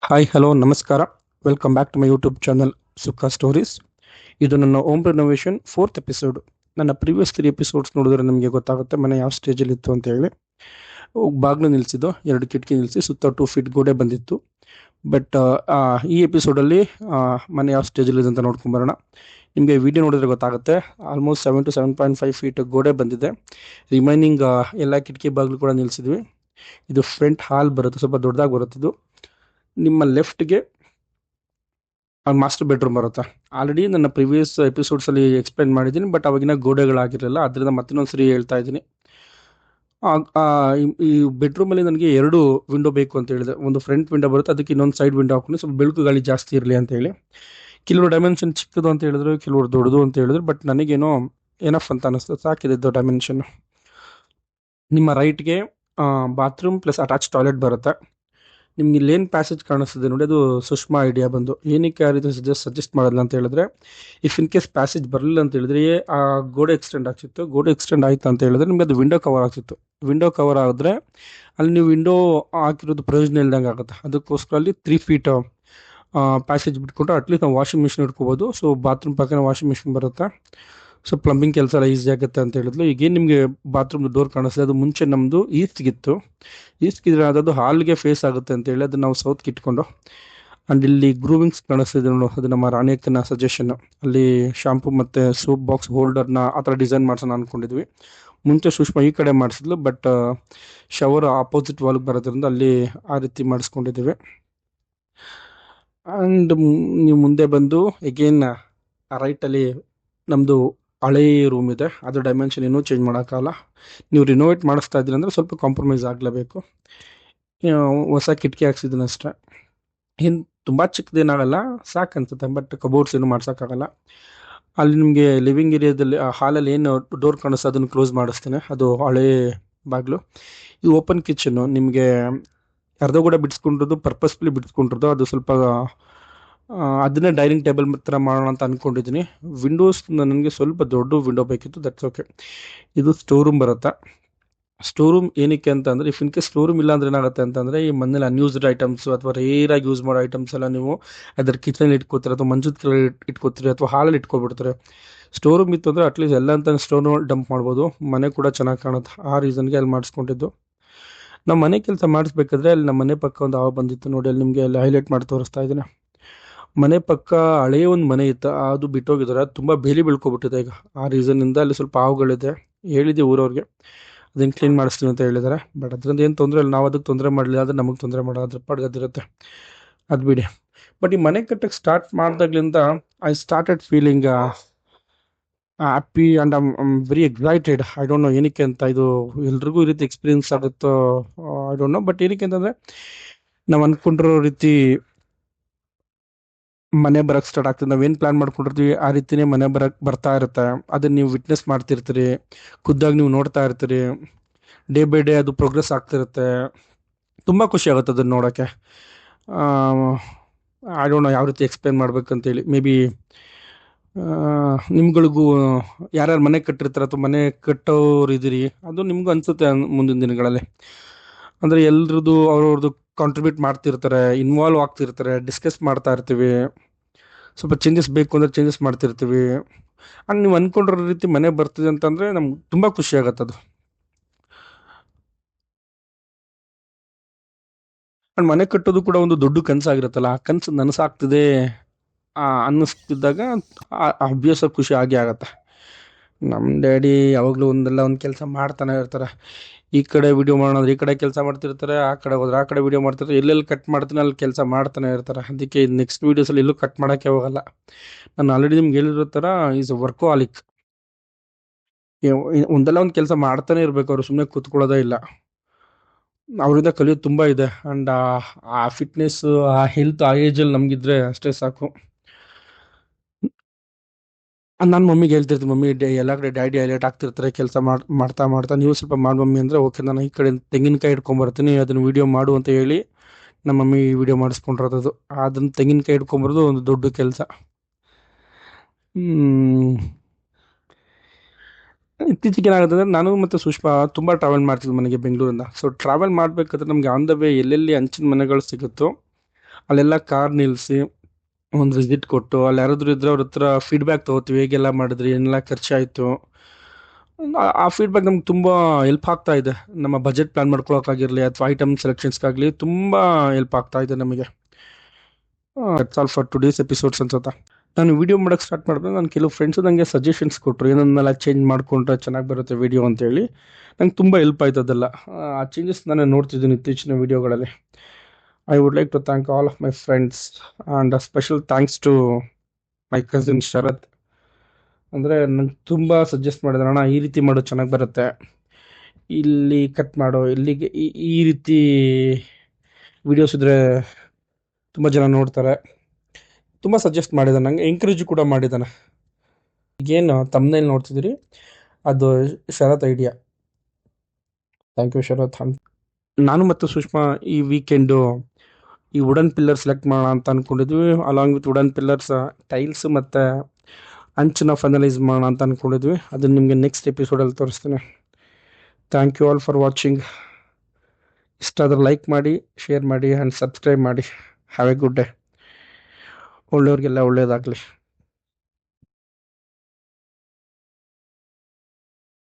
Hi hello ನಮಸ್ಕಾರ. Welcome back to my YouTube channel Sukha stories. ಇದು ನನ್ನ ಓಮ್ ರಿನೋವೇಷನ್ ಫೋರ್ತ್ ಎಪಿಸೋಡ್. ನನ್ನ previous 3 episodes ನೋಡಿದ್ರೆ ನಿಮಗೆ ಗೊತ್ತಾಗುತ್ತೆ ಮನೆ ಯಾವ ಸ್ಟೇಜಲ್ಲಿ ಇತ್ತು ಅಂತ ಹೇಳಿ. ಬಾಗಿಲು ನಿಲ್ಲಿಸಿದ್ದು, 2 ಕಿಟಕಿ ನಿಲ್ಲಿಸಿ ಸುತ್ತ 2 ಫೀಟ್ ಗೋಡೆ ಬಂದಿತ್ತು. ಬಟ್ ಈ ಎಪಿಸೋಡಲ್ಲಿ ಮನೆ ಯಾವ ಸ್ಟೇಜಲ್ಲಿ ಇದೆ ಅಂತ ನೋಡ್ಕೊಂಬರೋಣ. ನಿಮಗೆ ವಿಡಿಯೋ ನೋಡಿದ್ರೆ ಗೊತ್ತಾಗುತ್ತೆ, ಆಲ್ಮೋಸ್ಟ್ 7 to 7.5 ಫೀಟ್ ಗೋಡೆ ಬಂದಿದೆ. ರಿಮೈನಿಂಗ್ ಎಲ್ಲ ಕಿಟಕಿ ಬಾಗಿಲು ಕೂಡ ನಿಲ್ಲಿಸಿದ್ವಿ. ಇದು ಫ್ರಂಟ್ ಹಾಲ್ ಬರುತ್ತೆ, ಸ್ವಲ್ಪ ದೊಡ್ಡದಾಗಿ ಬರುತ್ತೆ. ಇದು ನಿಮ್ಮ ಲೆಫ್ಟ್ಗೆ ಮಾಸ್ಟರ್ ಬೆಡ್ರೂಮ್ ಬರುತ್ತೆ. ಆಲ್ರೆಡಿ ನನ್ನ ಪ್ರಿವಿಯಸ್ ಎಪಿಸೋಡ್ಸಲ್ಲಿ ಎಕ್ಸ್ಪ್ಲೈನ್ ಮಾಡಿದ್ದೀನಿ, ಬಟ್ ಅವಾಗಿನ ಗೋಡೆಗಳಾಗಿರಲಿಲ್ಲ, ಅದರಿಂದ ಮತ್ತಿನ್ನೊಂದ್ಸರಿ ಹೇಳ್ತಾ ಇದ್ದೀನಿ. ಈ ಬೆಡ್ರೂಮಲ್ಲಿ ನನಗೆ 2 ವಿಂಡೋ ಬೇಕು ಅಂತ ಹೇಳಿದೆ. ಒಂದು ಫ್ರಂಟ್ ವಿಂಡೋ ಬರುತ್ತೆ, ಅದಕ್ಕೆ ಇನ್ನೊಂದು ಸೈಡ್ ವಿಂಡೋ ಹಾಕೊಂಡು ಸ್ವಲ್ಪ ಬೆಳಕು ಗಾಳಿ ಜಾಸ್ತಿ ಇರಲಿ ಅಂತ ಹೇಳಿ. ಕೆಲವರು ಡೈಮೆನ್ಷನ್ ಚಿಕ್ಕದು ಅಂತ ಹೇಳಿದ್ರು, ಕೆಲವರು ದೊಡ್ಡದು ಅಂತ ಹೇಳಿದ್ರು, ಬಟ್ ನನಗೇನೋ ಏನಫ್ ಅಂತ ಅನಿಸ್ತು, ಸಾಕಿದೆ ಡೈಮೆನ್ಷನ್. ನಿಮ್ಮ ರೈಟ್ಗೆ ಬಾತ್ರೂಮ್ ಪ್ಲಸ್ ಅಟ್ಯಾಚ್ ಟಾಯ್ಲೆಟ್ ಬರುತ್ತೆ. ನಿಮ್ಗೆ ಇಲ್ಲೇನು ಪ್ಯಾಸೇಜ್ ಕಾಣಿಸ್ತಿದೆ ನೋಡಿ, ಅದು ಸುಷ್ಮಾ ಐಡಿಯಾ ಬಂದು. ಏನಕ್ಕೆ ಆ ರೀತಿ ಸಜೆಸ್ಟ್ ಮಾಡೋಲ್ಲ ಅಂತ ಹೇಳಿದ್ರೆ, ಇಫ್ ಇನ್ ಕೇಸ್ ಪ್ಯಾಸೇಜ್ ಬರಲಿಲ್ಲ ಅಂತ ಹೇಳಿದ್ರೆ ಆ ಗೋಡೆ ಎಕ್ಸ್ಟೆಂಡ್ ಆಗ್ತಿತ್ತು. ಗೋಡೆ ಎಕ್ಸ್ಟೆಂಡ್ ಆಯ್ತು ಅಂತ ಹೇಳಿದ್ರೆ ನಿಮಗೆ ಅದು ವಿಂಡೋ ಕವರ್ ಆಗ್ತಿತ್ತು. ವಿಂಡೋ ಕವರ್ ಆದರೆ ಅಲ್ಲಿ ನೀವು ವಿಂಡೋ ಹಾಕಿರೋದು ಪ್ರಯೋಜನ ಇಲ್ದಂಗೆ ಆಗುತ್ತೆ. ಅದಕ್ಕೋಸ್ಕರ ಅಲ್ಲಿ 3 ಫೀಟ್ ಪ್ಯಾಸೇಜ್ ಬಿಟ್ಕೊಂಡ್ರೆ ಅಟ್ಲೀಸ್ಟ್ ನಾವು ವಾಷಿಂಗ್ ಮಿಷಿನ್ ಇಟ್ಕೋಬೋದು. ಸೊ ಬಾತ್ರೂಮ್ ಪಕ್ಕನೇ ವಾಷಿಂಗ್ ಮಿಷಿನ್ ಬರುತ್ತೆ. ಸೊ ಪ್ಲಂಬಿಂಗ್ ಕೆಲಸ ಎಲ್ಲ ಈಸಿ ಆಗುತ್ತೆ ಅಂತ ಹೇಳಿದ್ಲು. ಈಗೇನು ನಿಮಗೆ ಬಾತ್ರೂಮ್ ಡೋರ್ ಕಾಣಿಸ್ತದೆ, ಅದು ಮುಂಚೆ ನಮ್ಮದು ಈಸ್ಟ್ಗಿತ್ತು. ಈಸ್ಟ್ಗಿದ್ರೆ ಅದು ಹಾಲ್ಗೆ ಫೇಸ್ ಆಗುತ್ತೆ ಅಂತ ಹೇಳಿ ಅದನ್ನು ನಾವು ಸೌತ್ಗೆ ಇಟ್ಕೊಂಡು. ಆ್ಯಂಡ್ ಇಲ್ಲಿ ಗ್ರೂವಿಂಗ್ಸ್ ಕಾಣಿಸ್ತಿದೆ ನೋಡು, ಅದು ನಮ್ಮ ರಾಣಿ ಅಕ್ಕನ ಸಜೆಷನ್. ಅಲ್ಲಿ ಶಾಂಪು ಮತ್ತು ಸೋಪ್ ಬಾಕ್ಸ್ ಹೋಲ್ಡರ್ನ ಆ ಥರ ಡಿಸೈನ್ ಮಾಡ್ಸೋಣ ಅಂದ್ಕೊಂಡಿದ್ವಿ. ಮುಂಚೆ ಸುಷ್ಮಾ ಈ ಕಡೆ ಮಾಡಿಸಿದ್ಲು, ಬಟ್ ಶವರ್ ಆಪೋಸಿಟ್ ವಾಲ್ಗೆ ಬರೋದ್ರಿಂದ ಅಲ್ಲಿ ಆ ರೀತಿ ಮಾಡಿಸ್ಕೊಂಡಿದ್ದೀವಿ. ಆ್ಯಂಡ್ ನೀವು ಮುಂದೆ ಬಂದು ಎಗೇನ್ ರೈಟಲ್ಲಿ ನಮ್ಮದು ಹಳೇ ರೂಮ್ ಇದೆ. ಅದು ಡೈಮೆನ್ಷನ್ ಇನ್ನೂ ಚೇಂಜ್ ಮಾಡೋಕ್ಕಾಗಲ್ಲ. ನೀವು ರಿನೋವೇಟ್ ಮಾಡಿಸ್ತಾ ಇದ್ದೀರಿ ಅಂದರೆ ಸ್ವಲ್ಪ ಕಾಂಪ್ರಮೈಸ್ ಆಗಲೇಬೇಕು. ಹೊಸ ಕಿಟಕಿ ಹಾಕ್ಸಿದ್ದೀನಿ ಅಷ್ಟೇ. ಹಿಂದೆ ತುಂಬ ಚಿಕ್ಕದೇನಾಗಲ್ಲ, ಸಾಕು ಅನ್ಸುತ್ತೆ, ಬಟ್ ಕಬೋರ್ಡ್ಸ್ ಏನು ಮಾಡ್ಸೋಕ್ಕಾಗಲ್ಲ. ಅಲ್ಲಿ ನಿಮಗೆ ಲಿವಿಂಗ್ ಏರಿಯಾದಲ್ಲಿ ಹಾಲಲ್ಲಿ ಏನು ಡೋರ್ ಕಾಣಿಸ್ತೋ ಅದನ್ನು ಕ್ಲೋಸ್ ಮಾಡಿಸ್ತೇನೆ, ಅದು ಹಳೇ ಬಾಗಿಲು. ಇದು ಓಪನ್ ಕಿಚನ್ನು. ನಿಮಗೆ ಅರ್ಧ ಕೂಡ ಬಿಡಿಸ್ಕೊಂಡಿರೋದು, ಪರ್ಪಸ್ಫುಲಿ ಬಿಡಿಸ್ಕೊಂಡಿರೋದು. ಅದು ಸ್ವಲ್ಪ ಅದನ್ನೇ ಡೈನಿಂಗ್ ಟೇಬಲ್ ಥರ ಮಾಡೋಣ ಅಂತ ಅಂದ್ಕೊಂಡಿದ್ದೀನಿ. ವಿಂಡೋಸ್ ನನಗೆ ಸ್ವಲ್ಪ ದೊಡ್ಡ ವಿಂಡೋ ಬೇಕಿತ್ತು, ದಟ್ಸ್ ಓಕೆ. ಇದು ಸ್ಟೋರ್ ರೂಮ್ ಬರುತ್ತೆ. ಸ್ಟೋರ್ ರೂಮ್ ಏನಕ್ಕೆ ಅಂತ ಅಂದರೆ, if in case store room ಇಲ್ಲ ಅಂದರೆ ಏನಾಗುತ್ತೆ ಅಂತಂದರೆ, ಈ ಮನೇಲಿ ಅನ್ಯೂಸ್ಡ್ ಐಟಮ್ಸು ಅಥವಾ ರೇರಾಗಿ ಯೂಸ್ ಮಾಡೋ ಐಟಮ್ಸ್ ಎಲ್ಲ ನೀವು ಅದರ ಕಿಚನಲ್ಲಿ ಇಟ್ಕೋತೀರ, ಅಥವಾ ಮಂಚದ ಕೆಳಗೆ ಇಟ್ಕೋತೀರಿ, ಅಥವಾ ಹಾಲಲ್ಲಿ ಇಟ್ಕೊಬಿಡ್ತಾರೆ. ಸ್ಟೋರ್ ರೂಮ್ ಇತ್ತು ಅಂದರೆ ಅಟ್ಲೀಸ್ಟ್ ಎಲ್ಲ ಅಂತ ಸ್ಟೋರ್ ಡಂಪ್ ಮಾಡ್ಬೋದು, ಮನೆ ಕೂಡ ಚೆನ್ನಾಗಿ ಕಾಣುತ್ತೆ. ಆ ರೀಸನ್ಗೆ ಅಲ್ಲಿ ಮಾಡಿಸ್ಕೊಂಡಿದ್ದು. ನಾವು ಮನೆ ಕೆಲಸ ಮಾಡಿಸ್ಬೇಕಾದ್ರೆ ಅಲ್ಲಿ ನಮ್ಮ ಮನೆ ಪಕ್ಕ ಒಂದು ಹಾವು ಬಂದಿತ್ತು ನೋಡಿ, ಅಲ್ಲಿ ನಿಮಗೆ ಅಲ್ಲಿ ಹೈಲೈಟ್ ಮಾಡಿ ತೋರಿಸ್ತಾ ಇದ್ದೀನಿ. ಮನೆ ಪಕ್ಕ ಹಳೆಯ ಒಂದು ಮನೆ ಇತ್ತು, ಅದು ಬಿಟ್ಟೋಗಿದ್ದಾರೆ. ತುಂಬ ಬೇಲಿ ಬೆಳ್ಕೊಬಿಟ್ಟಿದೆ ಈಗ. ಆ ರೀಸನ್ನಿಂದ ಅಲ್ಲಿ ಸ್ವಲ್ಪ ಹಾವುಗಳಿದೆ. ಹೇಳಿದ್ದೆ ಊರವ್ರಿಗೆ, ಅದನ್ನು ಕ್ಲೀನ್ ಮಾಡಿಸ್ತೀವಿ ಅಂತ ಹೇಳಿದ್ದಾರೆ. ಬಟ್ ಅದರಿಂದ ಏನು ತೊಂದರೆ ಇಲ್ಲ, ನಾವು ಅದಕ್ಕೆ ತೊಂದರೆ ಮಾಡಲಿಲ್ಲ ಆದರೆ ನಮಗೆ ತೊಂದರೆ ಮಾಡೋದು ಅದ್ರ ಪಾಡ್ಗೆ ಅದಿರುತ್ತೆ, ಅದು ಬಿಡಿ. ಬಟ್ ಈ ಮನೆ ಕಟ್ಟಕ್ಕೆ ಸ್ಟಾರ್ಟ್ ಮಾಡಿದಾಗ್ಲಿಂದ I started feeling happy and I'm very excited. I don't know ಏನಕ್ಕೆ ಅಂತ. ಇದು ಎಲ್ರಿಗೂ ಈ ರೀತಿ ಎಕ್ಸ್ಪೀರಿಯನ್ಸ್ ಆಗುತ್ತೋ ಐ ಡೋಂಟ್ ನೋ, ಬಟ್ ಏನಕ್ಕೆ ಅಂತಂದರೆ ನಾವು ಅಂದ್ಕೊಂಡಿರೋ ರೀತಿ ಮನೆ ಬರಕ್ಕೆ ಸ್ಟಾರ್ಟ್ ಆಗ್ತದೆ. ನಾವೇನು ಪ್ಲಾನ್ ಮಾಡ್ಕೊಂಡಿರ್ತೀವಿ ಆ ರೀತಿನೇ ಮನೆ ಬರ್ತಾ ಇರುತ್ತೆ. ಅದನ್ನ ನೀವು ವಿಟ್ನೆಸ್ ಮಾಡ್ತಿರ್ತೀರಿ, ಖುದ್ದಾಗಿ ನೀವು ನೋಡ್ತಾ ಇರ್ತೀರಿ. ಡೇ ಬೈ ಡೇ ಅದು ಪ್ರೋಗ್ರೆಸ್ ಆಗ್ತಿರುತ್ತೆ. ತುಂಬ ಖುಷಿ ಆಗುತ್ತೆ ಅದನ್ನು ನೋಡೋಕ್ಕೆ. ಐ ಡೋಂಟ್ ನೋ ಯಾವ ರೀತಿ ಎಕ್ಸ್ಪ್ಲೇನ್ ಮಾಡ್ಬೇಕಂತೇಳಿ. ಮೇ ಬಿ ನಿಮ್ಗಳಿಗೂ ಯಾರ್ಯಾರು ಮನೆ ಕಟ್ಟಿರ್ತಾರೆ ಅಥವಾ ಮನೆ ಕಟ್ಟೋರು ಇದ್ದೀರಿ, ಅದು ನಿಮಗೂ ಅನಿಸುತ್ತೆ ಮುಂದಿನ ದಿನಗಳಲ್ಲಿ. ಅಂದರೆ ಎಲ್ರದ್ದು ಅವ್ರವ್ರದ್ದು ಕಾಂಟ್ರಿಬ್ಯೂಟ್ ಮಾಡ್ತಿರ್ತಾರೆ, ಇನ್ವಾಲ್ವ್ ಆಗ್ತಿರ್ತಾರೆ, ಡಿಸ್ಕಸ್ ಮಾಡ್ತಾ ಇರ್ತೀವಿ. ಸ್ವಲ್ಪ ಚೇಂಜಸ್ ಬೇಕು ಅಂದರೆ ಚೇಂಜಸ್ ಮಾಡ್ತಿರ್ತೀವಿ. ಆ್ಯಂಡ್ ನೀವು ಅಂದ್ಕೊಂಡಿರೋ ರೀತಿ ಮನೆ ಬರ್ತಿದೆ ಅಂತಂದರೆ ನಮ್ಗೆ ತುಂಬ ಖುಷಿ ಆಗತ್ತೆ ಅದು. ಆ್ಯಂಡ್ ಮನೆ ಕಟ್ಟೋದು ಕೂಡ ಒಂದು ದೊಡ್ಡ ಕನಸಾಗಿರುತ್ತಲ್ಲ, ಆ ಕನಸು ನನಸಾಗ್ತಿದೆ ಅನ್ನಿಸ್ತಿದ್ದಾಗ ಅಭ್ಯಾಸ ಖುಷಿ ಆಗೇ ಆಗತ್ತೆ. ನಮ್ಮ ಡ್ಯಾಡಿ ಯಾವಾಗಲೂ ಒಂದಲ್ಲ ಒಂದು ಕೆಲಸ ಮಾಡ್ತಾನೆ ಇರ್ತಾರೆ. ಈ ಕಡೆ ವಿಡಿಯೋ ಮಾಡೋದ್ರೆ ಈ ಕಡೆ ಕೆಲಸ ಮಾಡ್ತಿರ್ತಾರೆ, ಆ ಕಡೆ ಹೋದ್ರೆ ಆ ಕಡೆ ವಿಡಿಯೋ ಮಾಡ್ತಿರ್ತಾರೆ. ಎಲ್ಲೆಲ್ಲಿ ಕಟ್ ಮಾಡ್ತೀನಿ ಅಲ್ಲಿ ಕೆಲಸ ಮಾಡ್ತಾನೆ ಇರ್ತಾರೆ. ಅದಕ್ಕೆ ನೆಕ್ಸ್ಟ್ ವೀಡಿಯೋಸಲ್ಲಿ ಎಲ್ಲೂ ಕಟ್ ಮಾಡೋಕ್ಕೆ ಹೋಗಲ್ಲ. ನಾನು ಆಲ್ರೆಡಿ ನಿಮ್ಗೆ ಹೇಳಿರೋ ಥರ ಈಸ್ ವರ್ಕೋಹಾಲಿಕ್. ಒಂದಲ್ಲ ಒಂದು ಕೆಲಸ ಮಾಡ್ತಾನೆ ಇರಬೇಕು, ಅವರು ಸುಮ್ಮನೆ ಕೂತ್ಕೊಳ್ಳೋದೇ ಇಲ್ಲ. ಅವರಿಂದ ಕಲಿಯೋದು ತುಂಬ ಇದೆ. ಆ್ಯಂಡ್ ಆ ಫಿಟ್ನೆಸ್, ಆ ಹೆಲ್ತ್ ಆ ಏಜಲ್ಲಿ ನಮಗಿದ್ರೆ ಅಷ್ಟೇ ಸಾಕು. ನಾನು ಮಮ್ಮಿಗೆ ಹೇಳ್ತಿರ್ತೀನಿ, ಮಮ್ಮಿ ಎಲ್ಲ ಕಡೆ ಡ್ಯಾಡಿ ಹೈಲೈಟ್ ಆಗ್ತಿರ್ತಾರೆ ಕೆಲಸ ಮಾಡ್ತಾ ಮಾಡ್ತಾ, ನೀವು ಸ್ವಲ್ಪ ಮಾಡಿ ಮಮ್ಮಿ ಅಂದರೆ ಓಕೆ, ನಾನು ಈ ಕಡೆ ತೆಂಗಿನಕಾಯಿ ಇಟ್ಕೊಂಬರ್ತೀನಿ, ಅದನ್ನು ವೀಡಿಯೋ ಮಾಡು ಅಂತ ಹೇಳಿ ನಮ್ಮ ಮಮ್ಮಿ ವೀಡಿಯೋ ಮಾಡಿಸ್ಕೊಂಡಿರೋದು. ಅದನ್ನು ತೆಂಗಿನಕಾಯಿ ಇಟ್ಕೊಂಬರೋದು ಒಂದು ದೊಡ್ಡ ಕೆಲಸ. ಇತ್ತೀಚೆಗೆ ಏನಾಗುತ್ತೆ ಅಂದರೆ, ನಾನು ಮತ್ತು ಸುಷ್ಮಾ ತುಂಬ ಟ್ರಾವೆಲ್ ಮಾಡ್ತಿದ್ವಿ ಮನೆಗೆ ಬೆಂಗಳೂರಿಂದ. ಸೊ ಟ್ರಾವೆಲ್ ಮಾಡಬೇಕಾದ್ರೆ ನಮಗೆ ಆನ್ ದ ವೇ ಎಲ್ಲೆಲ್ಲಿ ಹಂಚಿನ ಮನೆಗಳು ಸಿಗುತ್ತೋ ಅಲ್ಲೆಲ್ಲ ಕಾರ್ ನಿಲ್ಲಿಸಿ ಒಂದು ವಿಸಿಟ್ ಕೊಟ್ಟು ಅಲ್ಲಿ ಯಾರಾದ್ರೂ ಇದ್ರೆ ಅವ್ರ ಹತ್ರ ಫೀಡ್ಬ್ಯಾಕ್ ತೊಗೋತೀವಿ, ಹೇಗೆಲ್ಲ ಮಾಡಿದ್ರಿ, ಏನೆಲ್ಲ ಖರ್ಚಾಯಿತು. ಆ ಫೀಡ್ಬ್ಯಾಕ್ ನಮ್ಗೆ ತುಂಬ ಹೆಲ್ಪ್ ಆಗ್ತಾ ಇದೆ. ನಮ್ಮ ಬಜೆಟ್ ಪ್ಲಾನ್ ಮಾಡ್ಕೊಳಕ್ಕಾಗಿರಲಿ ಅಥವಾ ಐಟಮ್ ಸೆಲೆಕ್ಷನ್ಸ್ಗಾಗಲಿ ತುಂಬ ಹೆಲ್ಪ್ ಆಗ್ತಾ ಇದೆ ನಮಗೆ. It's all for today's episodes ಅನ್ಸುತ್ತಾ. ನಾನು ವಿಡಿಯೋ ಮಾಡೋಕ್ಕೆ ಸ್ಟಾರ್ಟ್ ಮಾಡಿದ್ರೆ ನಾನು ಕೆಲವು ಫ್ರೆಂಡ್ಸು ನನಗೆ ಸಜೆಷನ್ಸ್ ಕೊಟ್ಟರು, ಏನನ್ನೆಲ್ಲ ಚೇಂಜ್ ಮಾಡಿಕೊಂಡ್ರೆ ಚೆನ್ನಾಗಿ ಬರುತ್ತೆ ವಿಡಿಯೋ ಅಂತೇಳಿ. ನಂಗೆ ತುಂಬ ಹೆಲ್ಪ್ ಆಯ್ತು ಅದೆಲ್ಲ. ಆ ಚೇಂಜಸ್ ನಾನು ನೋಡ್ತಿದ್ದೀನಿ ಇತ್ತೀಚಿನ ವಿಡಿಯೋಗಳಲ್ಲಿ. I would like to thank all of my friends and special thanks to my cousin Sharath. ಅಂದರೆ ನಂಗೆ ತುಂಬ ಸಜೆಸ್ಟ್ ಮಾಡಿದ್ರೆ, ಅಣ್ಣ ಈ ರೀತಿ ಮಾಡೋ ಚೆನ್ನಾಗಿ ಬರುತ್ತೆ, ಇಲ್ಲಿ ಕಟ್ ಮಾಡೋ, ಇಲ್ಲಿಗೆ ಈ ರೀತಿ ವಿಡಿಯೋಸ್ ಇದ್ದರೆ ತುಂಬ ಜನ ನೋಡ್ತಾರೆ. ತುಂಬ ಸಜೆಸ್ಟ್ ಮಾಡಿದ್ದಾನೆ, ನಂಗೆ ಎಂಕರೇಜ್ ಕೂಡ ಮಾಡಿದ್ದಾನೆ. ಈಗೇನು ತಮ್ಮನೇಲಿ ನೋಡ್ತಿದ್ದೀರಿ ಅದು ಶರತ್ ಐಡಿಯಾ. ಥ್ಯಾಂಕ್ ಯು ಶರತ್. ನಾನು ಮತ್ತು ಸುಷ್ಮಾ ಈ ವೀಕೆಂಡು ಈ ವುಡನ್ ಪಿಲ್ಲರ್ ಸೆಲೆಕ್ಟ್ ಮಾಡೋಣ ಅಂತ ಅಂದ್ಕೊಂಡಿದ್ವಿ. Along with wooden pillars tiles ಮತ್ತು ಅಂಚನ್ನ ಫೈನಲೈಸ್ ಮಾಡೋಣ ಅಂತ ಅಂದ್ಕೊಂಡಿದ್ವಿ. ಅದನ್ನು ನಿಮಗೆ ನೆಕ್ಸ್ಟ್ ಎಪಿಸೋಡಲ್ಲಿ ತೋರಿಸ್ತೀನಿ. Thank you all for watching. ಇಷ್ಟ ಆದರೆ ಲೈಕ್ ಮಾಡಿ, ಶೇರ್ ಮಾಡಿ ಆ್ಯಂಡ್ ಸಬ್ಸ್ಕ್ರೈಬ್ ಮಾಡಿ. Have a good day. ಒಳ್ಳೆಯವ್ರಿಗೆಲ್ಲ ಒಳ್ಳೆಯದಾಗಲಿ.